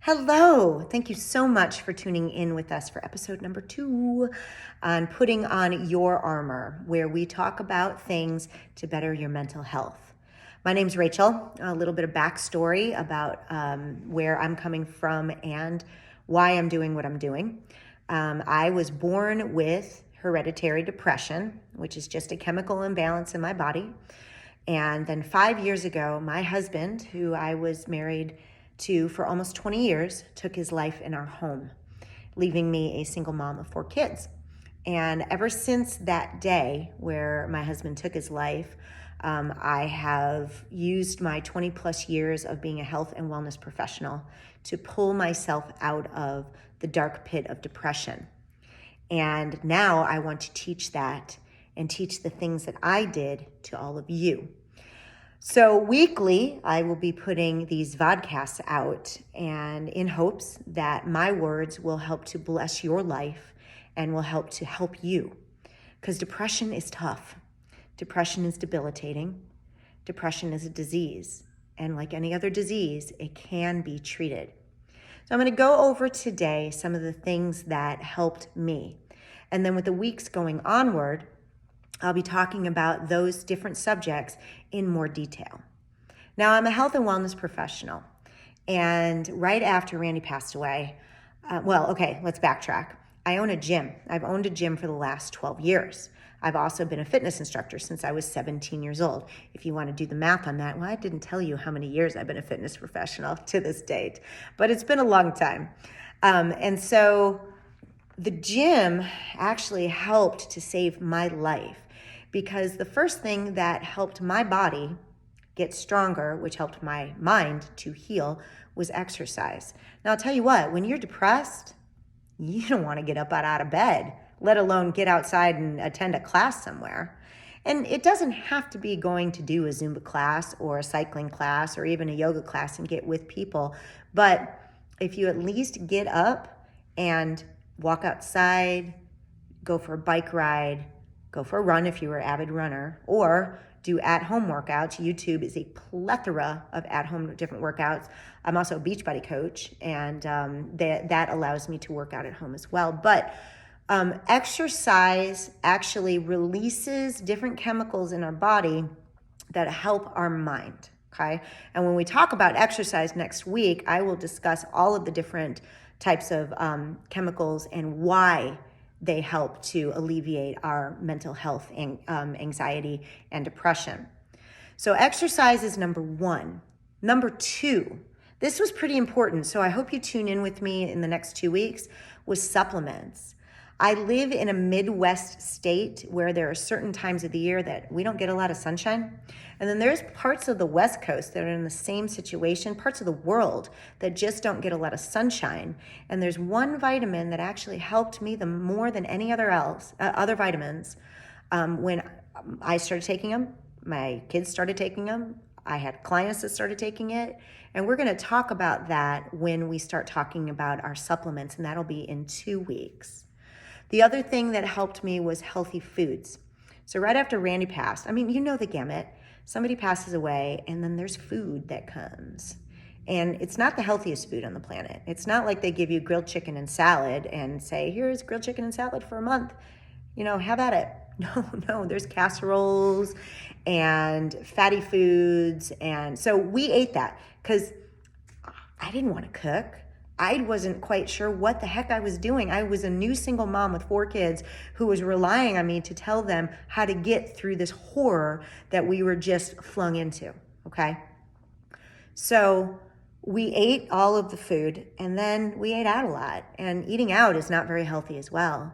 Hello. Thank you so much for tuning in with us for episode number 2 on Putting on Your Armor, where we talk about things to better your mental health. My name's Rachel. A little bit of backstory about where I'm coming from and why I'm doing what I'm doing. I was born with hereditary depression, which is just a chemical imbalance in my body. And then 5 years ago, my husband, who I was married to for almost 20 years, took his life in our home, leaving me a single mom of 4 kids. And ever since that day where my husband took his life, I have used my 20 plus years of being a health and wellness professional to pull myself out of the dark pit of depression. And now I want to teach that and teach the things that I did to all of you. So weekly, I will be putting these vodcasts out, and in hopes that my words will help to bless your life and will help to help you. Because depression is tough. Depression is debilitating. Depression is a disease. And like any other disease, it can be treated. So I'm going to go over today some of the things that helped me. And then with the weeks going onward, I'll be talking about those different subjects in more detail. Now, I'm a health and wellness professional, and right after Randy passed away, let's backtrack. I own a gym. I've owned a gym for the last 12 years. I've also been a fitness instructor since I was 17 years old. If you want to do the math on that, well, I didn't tell you how many years I've been a fitness professional to this date, but it's been a long time. And so the gym actually helped to save my life, because the first thing that helped my body get stronger, which helped my mind to heal, was exercise. Now, I'll tell you what, when you're depressed, you don't want to get up out of bed, let alone get outside and attend a class somewhere. And it doesn't have to be going to do a Zumba class or a cycling class or even a yoga class and get with people. But if you at least get up and walk outside, go for a bike ride, go for a run if you were an avid runner, or do at-home workouts. YouTube is a plethora of at-home different workouts. I'm also a Beachbody coach, and that allows me to work out at home as well. But exercise actually releases different chemicals in our body that help our mind, okay? And when we talk about exercise next week, I will discuss all of the different types of chemicals and why they help to alleviate our mental health, anxiety, and depression. So exercise is number 1. Number 2, this was pretty important, so I hope you tune in with me in the next 2 weeks, was supplements. I live in a Midwest state where there are certain times of the year that we don't get a lot of sunshine. And then there's parts of the West Coast that are in the same situation, parts of the world that just don't get a lot of sunshine. And there's one vitamin that actually helped me the more than any other vitamins. When I started taking them, my kids started taking them, I had clients that started taking it. And we're going to talk about that when we start talking about our supplements, and that'll be in 2 weeks. The other thing that helped me was healthy foods. So right after Randy passed, you know the gamut. Somebody passes away, and then there's food that comes. And it's not the healthiest food on the planet. It's not like they give you grilled chicken and salad and say, here's grilled chicken and salad for a month. Have at it. No, there's casseroles and fatty foods. And so we ate that because I didn't want to cook. I wasn't quite sure what the heck I was doing. I was a new single mom with 4 kids who was relying on me to tell them how to get through this horror that we were just flung into, okay? So we ate all of the food, and then we ate out a lot. And eating out is not very healthy as well.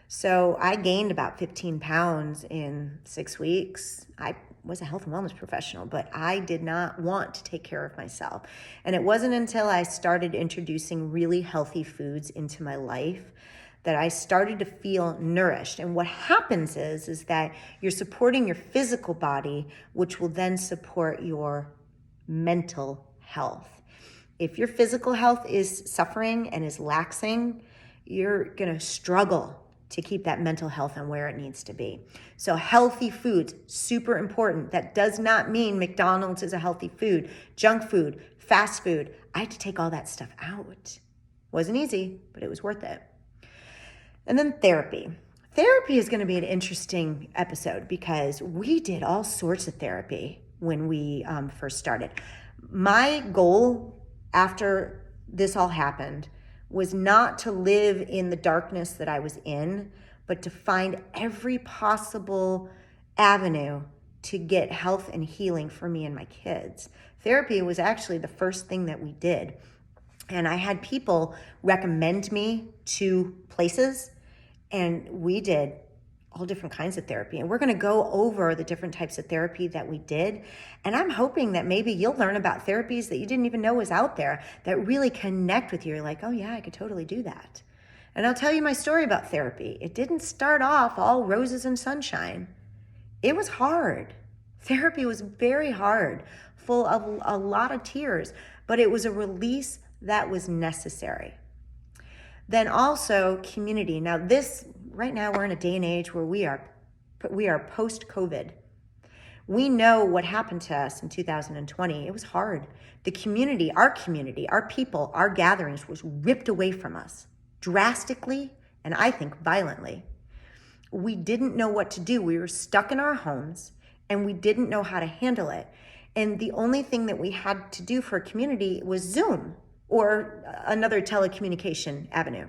So I gained about 15 pounds in 6 weeks. I was a health and wellness professional, but I did not want to take care of myself. And it wasn't until I started introducing really healthy foods into my life that I started to feel nourished. And what happens is that you're supporting your physical body, which will then support your mental health. If your physical health is suffering and is laxing, you're gonna struggle to keep that mental health on where it needs to be. So healthy foods, super important. That does not mean McDonald's is a healthy food. Junk food, fast food. I had to take all that stuff out. Wasn't easy, but it was worth it. And then therapy. Therapy is going to be an interesting episode because we did all sorts of therapy when we first started. My goal after this all happened was not to live in the darkness that I was in, but to find every possible avenue to get health and healing for me and my kids. Therapy was actually the first thing that we did. And I had people recommend me to places, and we did all different kinds of therapy. And we're going to go over the different types of therapy that we did. And I'm hoping that maybe you'll learn about therapies that you didn't even know was out there that really connect with you. You're like, oh yeah, I could totally do that. And I'll tell you my story about therapy. It didn't start off all roses and sunshine. It was hard. Therapy was very hard, full of a lot of tears, but it was a release that was necessary. Then also community. Now right now we're in a day and age where we are post-COVID. We know what happened to us in 2020. It was hard. The community, our people, our gatherings was ripped away from us drastically, and I think violently. We didn't know what to do. We were stuck in our homes and we didn't know how to handle it. And the only thing that we had to do for a community was Zoom or another telecommunication avenue.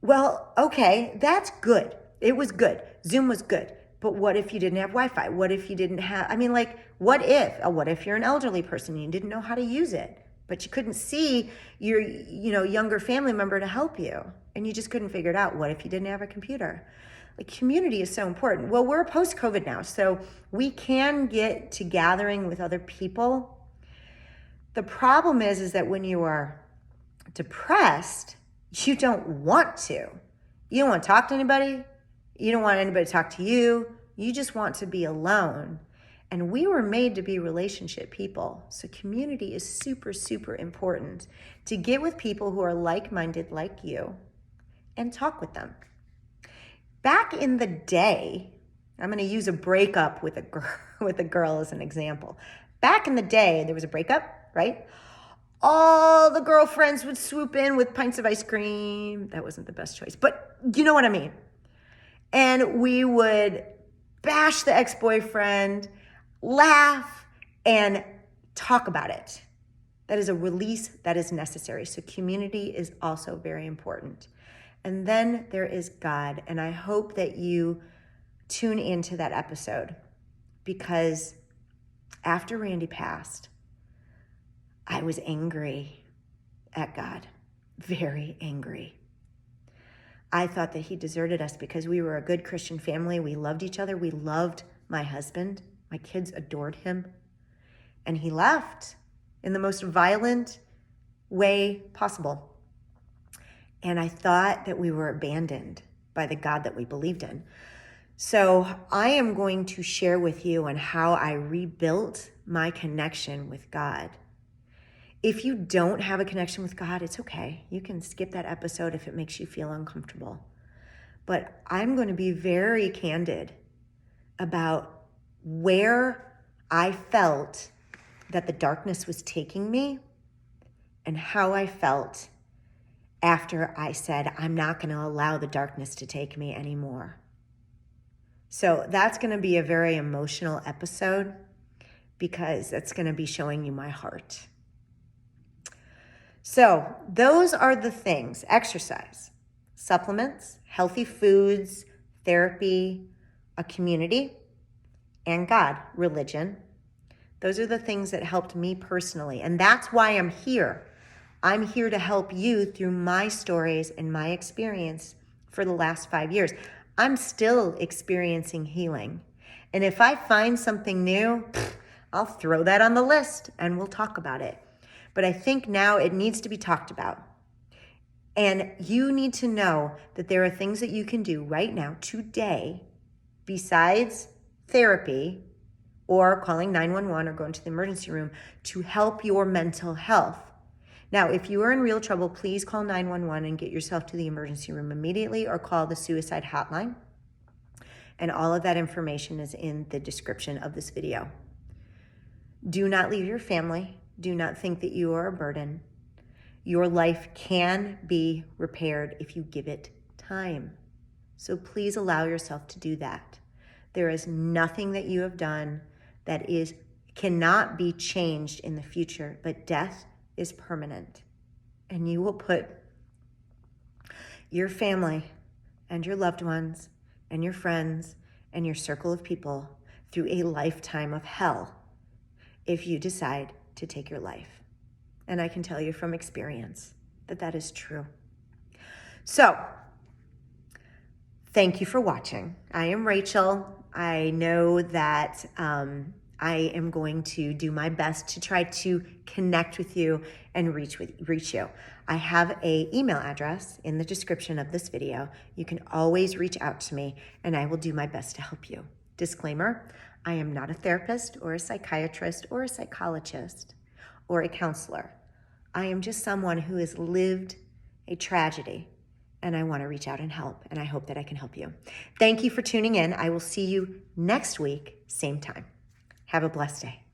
Well, okay, that's good. It was good. Zoom was good. But what if you didn't have Wi-Fi? What if you didn't have, what if you're an elderly person and you didn't know how to use it, but you couldn't see your, younger family member to help you and you just couldn't figure it out? What if you didn't have a computer? Community is so important. Well, we're post-COVID now, so we can get to gathering with other people. The problem is that when you are depressed, you don't want to. You don't want to talk to anybody. You don't want anybody to talk to you. You just want to be alone. And we were made to be relationship people. So community is super, super important to get with people who are like-minded like you and talk with them. Back in the day, I'm going to use a breakup with a girl as an example. Back in the day, there was a breakup, right? All the girlfriends would swoop in with pints of ice cream. That wasn't the best choice, but you know what I mean. And we would bash the ex-boyfriend, laugh, and talk about it. That is a release that is necessary. So community is also very important. And then there is God. And I hope that you tune into that episode, because after Randy passed, I was angry at God, very angry. I thought that he deserted us because we were a good Christian family. We loved each other. We loved my husband. My kids adored him. And he left in the most violent way possible. And I thought that we were abandoned by the God that we believed in. So I am going to share with you on how I rebuilt my connection with God. If you don't have a connection with God, it's okay. You can skip that episode if it makes you feel uncomfortable. But I'm going to be very candid about where I felt that the darkness was taking me and how I felt after I said, I'm not going to allow the darkness to take me anymore. So that's going to be a very emotional episode because it's going to be showing you my heart. So those are the things: exercise, supplements, healthy foods, therapy, a community, and God, religion. Those are the things that helped me personally. And that's why I'm here. I'm here to help you through my stories and my experience for the last 5 years. I'm still experiencing healing. And if I find something new, I'll throw that on the list and we'll talk about it. But I think now it needs to be talked about. And you need to know that there are things that you can do right now, today, besides therapy or calling 911 or going to the emergency room, to help your mental health. Now, if you are in real trouble, please call 911 and get yourself to the emergency room immediately, or call the Suicide Hotline. And all of that information is in the description of this video. Do not leave your family. Do not think that you are a burden. Your life can be repaired if you give it time. So please allow yourself to do that. There is nothing that you have done that cannot be changed in the future, but death is permanent. And you will put your family and your loved ones and your friends and your circle of people through a lifetime of hell if you decide to take your life. And I can tell you from experience that that is true. So, thank you for watching. I am Rachel. I know that I am going to do my best to try to connect with you and reach you. I have an email address in the description of this video. You can always reach out to me and I will do my best to help you. Disclaimer, I am not a therapist or a psychiatrist or a psychologist or a counselor. I am just someone who has lived a tragedy and I want to reach out and help, and I hope that I can help you. Thank you for tuning in. I will see you next week, same time. Have a blessed day.